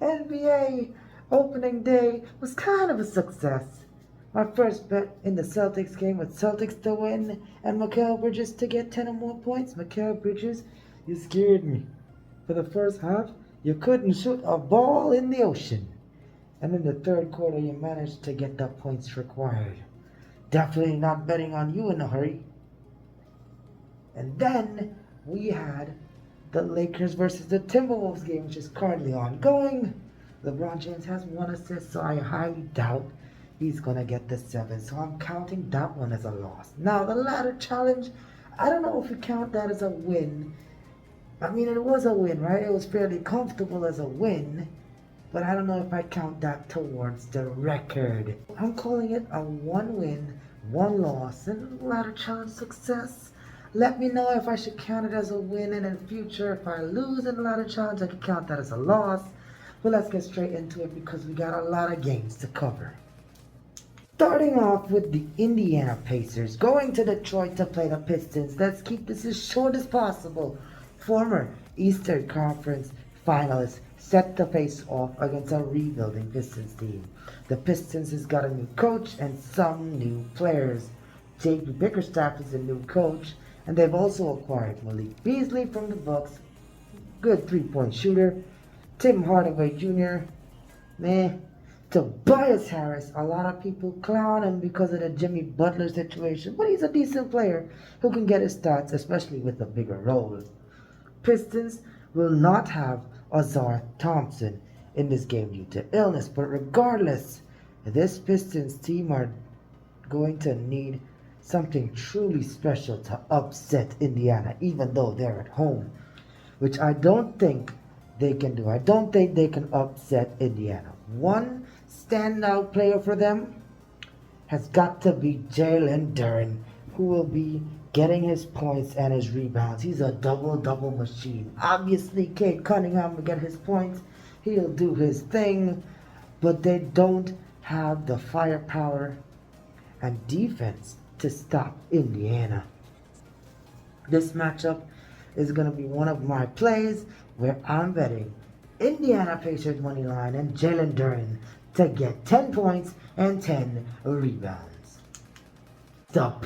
NBA opening day was kind of a success. My first bet in the Celtics game was Celtics to win and Mikal Bridges to get 10 or more points. Mikal Bridges, you scared me. For the first half, you couldn't shoot a ball in the ocean. And in the third quarter, you managed to get the points required. Definitely not betting on you in a hurry. And then we had the Lakers versus the Timberwolves game, which is currently ongoing. LeBron James has 1 assist, so I highly doubt he's going to get the 7. So I'm counting that one as a loss. Now, the ladder challenge, I don't know if you count that as a win. I mean, it was a win, right? It was fairly comfortable as a win. But I don't know if I count that towards the record. I'm calling it a 1 win, 1 loss, and ladder challenge success. Let me know if I should count it as a win, and in future, if I lose in the ladder challenge, I can count that as a loss. But let's get straight into it because we got a lot of games to cover. Starting off with the Indiana Pacers going to Detroit to play the Pistons. Let's keep this as short as possible. Former Eastern Conference finalists set to face off against a rebuilding Pistons team. The Pistons has got a new coach and some new players. J.B. Bickerstaff is a new coach, and they've also acquired Malik Beasley from the Bucks, good three-point shooter. Tim Hardaway Jr., meh. Tobias Harris, a lot of people clown him because of the Jimmy Butler situation, but he's a decent player who can get his stats, especially with a bigger role. Pistons will not have Azar Thompson in this game due to illness, but regardless, this Pistons team are going to need something truly special to upset Indiana, even though they're at home, which I don't think they can do. I don't think they can upset Indiana. One standout player for them has got to be Jalen Duren, who will be getting his points and his rebounds. He's a double-double machine. Obviously, Cade Cunningham will get his points. He'll do his thing, but they don't have the firepower and defense to stop Indiana. This matchup is going to be one of my plays where I'm betting Indiana Pacers money line and Jalen Duren to get 10 points and 10 rebounds. Stop.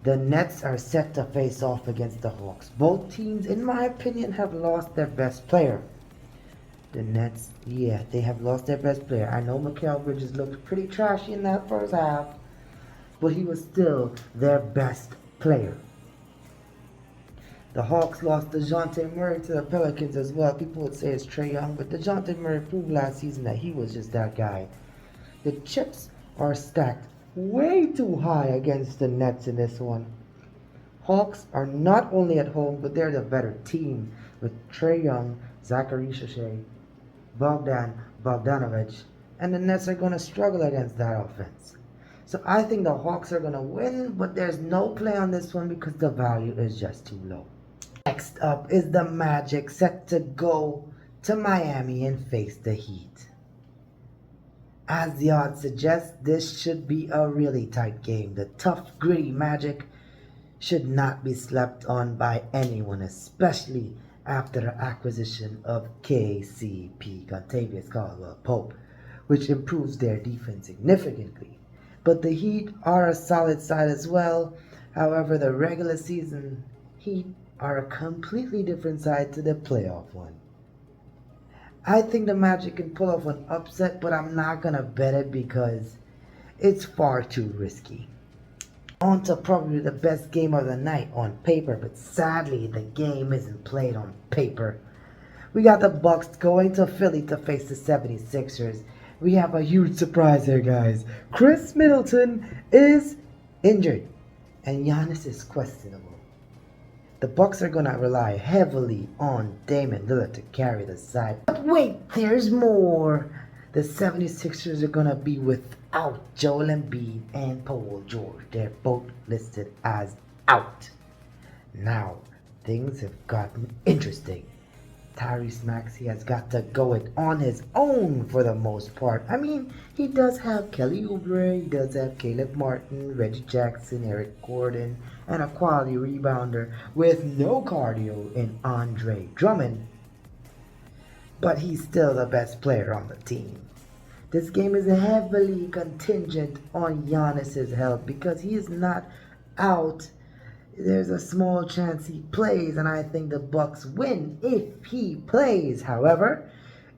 The Nets are set to face off against the Hawks. Both teams, in my opinion, have lost their best player. The Nets, yeah, they have lost their best player. I know Mikal Bridges looked pretty trashy in that first half, but he was still their best player. The Hawks lost DeJounte Murray to the Pelicans as well. People would say it's Trae Young, but DeJounte Murray proved last season that he was just that guy. The chips are stacked way too high against the Nets in this one. Hawks are not only at home, but they're the better team with Trae Young, Zachary Shashai, Bogdanovich, and the Nets are going to struggle against that offense. So I think the Hawks are going to win, but there's no play on this one because the value is just too low. Next up is the Magic set to go to Miami and face the Heat. As the odds suggest, this should be a really tight game. The tough, gritty Magic should not be slept on by anyone, especially after the acquisition of KCP, Contavious Caldwell-Pope, which improves their defense significantly. But the Heat are a solid side as well. However, the regular season Heat are a completely different side to the playoff one. I think the Magic can pull off an upset, but I'm not going to bet it because it's far too risky. On to probably the best game of the night on paper, but sadly the game isn't played on paper. We got the Bucks going to Philly to face the 76ers. We have a huge surprise here, guys. Chris Middleton is injured, and Giannis is questionable. The Bucks are going to rely heavily on Damian Lillard to carry the side. But wait, there's more. The 76ers are going to be without Joel Embiid and Paul George. They're both listed as out. Now, things have gotten interesting. Tyrese Maxey has got to go it on his own for the most part. I mean, he does have Kelly Oubre, he does have Caleb Martin, Reggie Jackson, Eric Gordon, and a quality rebounder with no cardio in Andre Drummond. but he's still the best player on the team. This game is heavily contingent on Giannis's health because he is not out. There's a small chance he plays, and I think the Bucks win if he plays. However,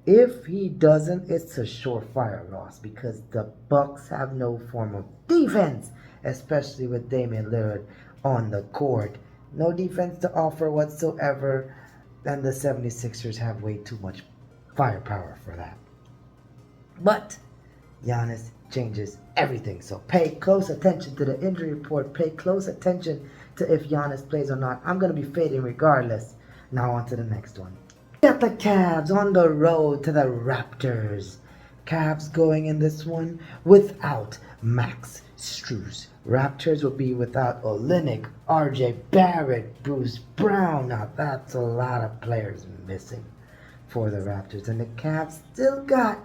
if he doesn't, it's a surefire loss because the Bucks have no form of defense, especially with Damian Lillard on the court. No defense to offer whatsoever, and the 76ers have way too much firepower for that. But Giannis changes everything. So pay close attention to the injury report. Pay close attention to if Giannis plays or not. I'm going to be fading regardless. Now on to the next one. Got the Cavs on the road to the Raptors. Cavs going in this one without Max Strus. Raptors will be without Olynyk, RJ Barrett, Bruce Brown. Now that's a lot of players missing for the Raptors. And the Cavs still got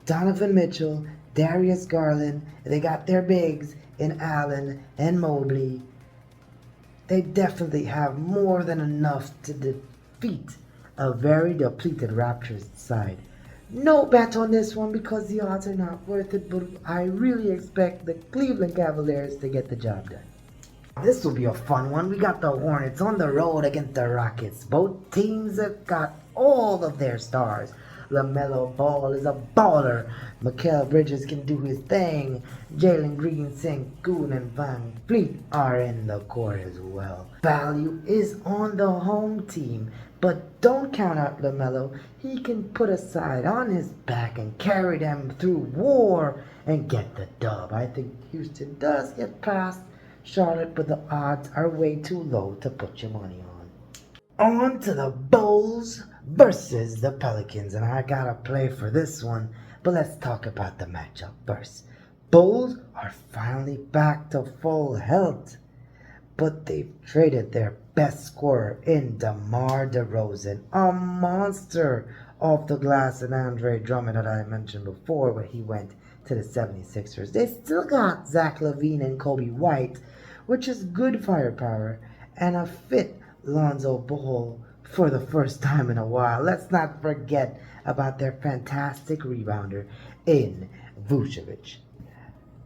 Donovan Mitchell, Darius Garland. They got their bigs in Allen and Mobley. They definitely have more than enough to defeat a very depleted Raptors side. No bet on this one because the odds are not worth it, but I really expect the Cleveland Cavaliers to get the job done. This will be a fun one. We got the Hornets on the road against the Rockets. Both teams have got all of their stars. LaMelo Ball is a baller. Mikal Bridges can do his thing. Jalen Green, Sengun, and Van Vliet are in the court as well. Value is on the home team, but don't count out LaMelo. He can put a side on his back and carry them through war and get the dub. I think Houston does get past Charlotte, but the odds are way too low to put your money on. On to the Bulls versus the Pelicans, and I gotta play for this one, but let's talk about the matchup first. Bulls are finally back to full health, but they've traded their best scorer in DeMar DeRozan, a monster off the glass, and Andre Drummond that I mentioned before when he went to the 76ers. They still got Zach LaVine and Kobe White, which is good firepower, and a fit Lonzo Ball for the first time in a while. Let's not forget about their fantastic rebounder in Vucevic.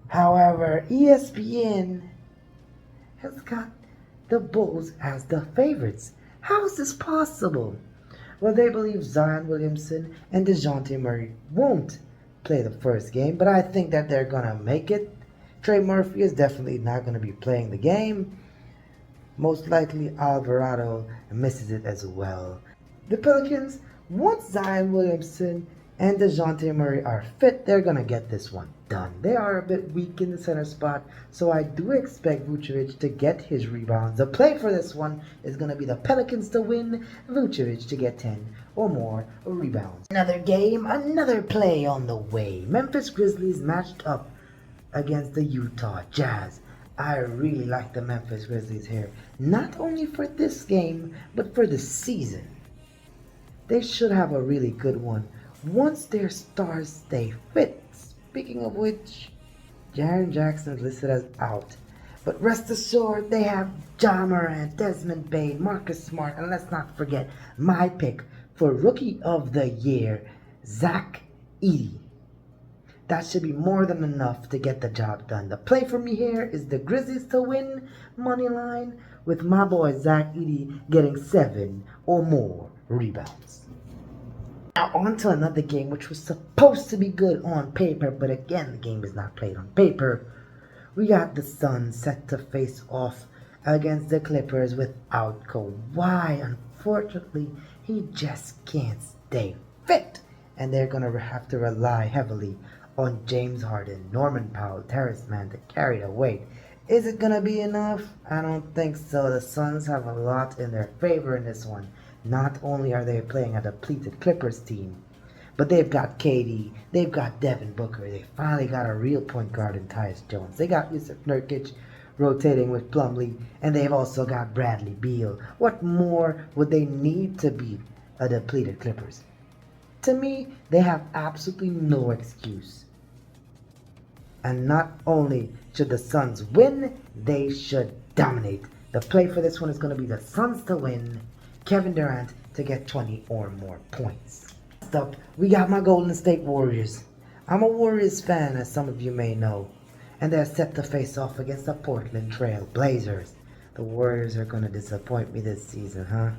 However, ESPN has got the Bulls as the favorites. How is this possible? Well, they believe Zion Williamson and DeJounte Murray won't play the first game, but I think that they're going to make it. Trey Murphy is definitely not going to be playing the game. Most likely Alvarado misses it as well. The Pelicans, once Zion Williamson and DeJounte Murray are fit, they're going to get this one done. They are a bit weak in the center spot, so I do expect Vucevic to get his rebounds. The play for this one is going to be the Pelicans to win, Vucevic to get 10 or more rebounds. Another game, another play on the way. Memphis Grizzlies matched up against the Utah Jazz. I really like the Memphis Grizzlies here, not only for this game, but for the season. They should have a really good one once their stars stay fit. Speaking of which, Jaren Jackson is listed as out. But rest assured, they have Ja Morant, Desmond Bane, Marcus Smart, and let's not forget my pick for Rookie of the Year, Zach Edey. That should be more than enough to get the job done. The play for me here is the Grizzlies to win money line with my boy Zach Edey getting 7 or more rebounds. Now on to another game which was supposed to be good on paper, but again the game is not played on paper. We got the Suns set to face off against the Clippers without Kawhi. Unfortunately, he just can't stay fit, and they're going to have to rely heavily on James Harden, Norman Powell, Terrence Mann to carry the weight. Is it going to be enough? I don't think so. The Suns have a lot in their favor in this one. Not only are they playing a depleted Clippers team, but they've got KD, they've got Devin Booker, they finally got a real point guard in Tyus Jones. They got Yusuf Nurkic rotating with Plumlee, and they've also got Bradley Beal. What more would they need to beat a depleted Clippers? To me, they have absolutely no excuse. And not only should the Suns win, they should dominate. The play for this one is going to be the Suns to win, Kevin Durant to get 20 or more points. Last up, we got my Golden State Warriors. I'm a Warriors fan, as some of you may know, and they're set to face off against the Portland Trail Blazers. The Warriors are going to disappoint me this season, huh?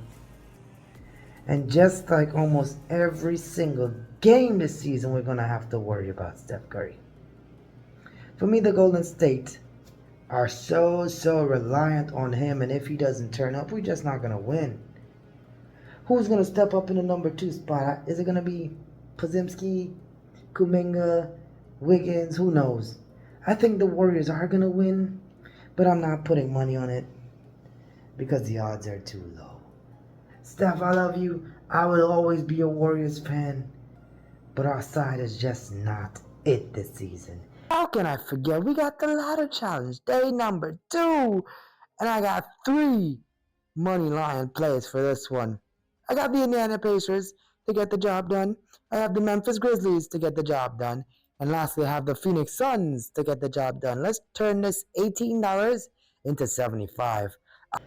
And just like almost every single game this season, we're going to have to worry about Steph Curry. For me, the Golden State are so reliant on him, and if he doesn't turn up, we're just not going to win. Who's going to step up in the number 2 spot? Is it going to be Podziemski, Kuminga, Wiggins? Who knows? I think the Warriors are going to win, but I'm not putting money on it because the odds are too low. Steph, I love you. I will always be a Warriors fan, but our side is just not it this season. How can I forget? We got the ladder challenge, day number 2, and I got 3 money line plays for this one. I got the Indiana Pacers to get the job done. I have the Memphis Grizzlies to get the job done. And lastly, I have the Phoenix Suns to get the job done. Let's turn this $18 into $75.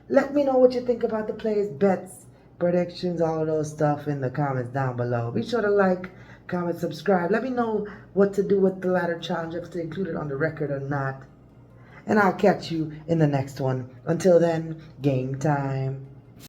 Let me know what you think about the plays, bets, predictions, all of those stuff in the comments down below. Be sure to like, comment, subscribe. Let me know what to do with the ladder challenge, if to include it on the record or not. And I'll catch you in the next one. Until then, game time.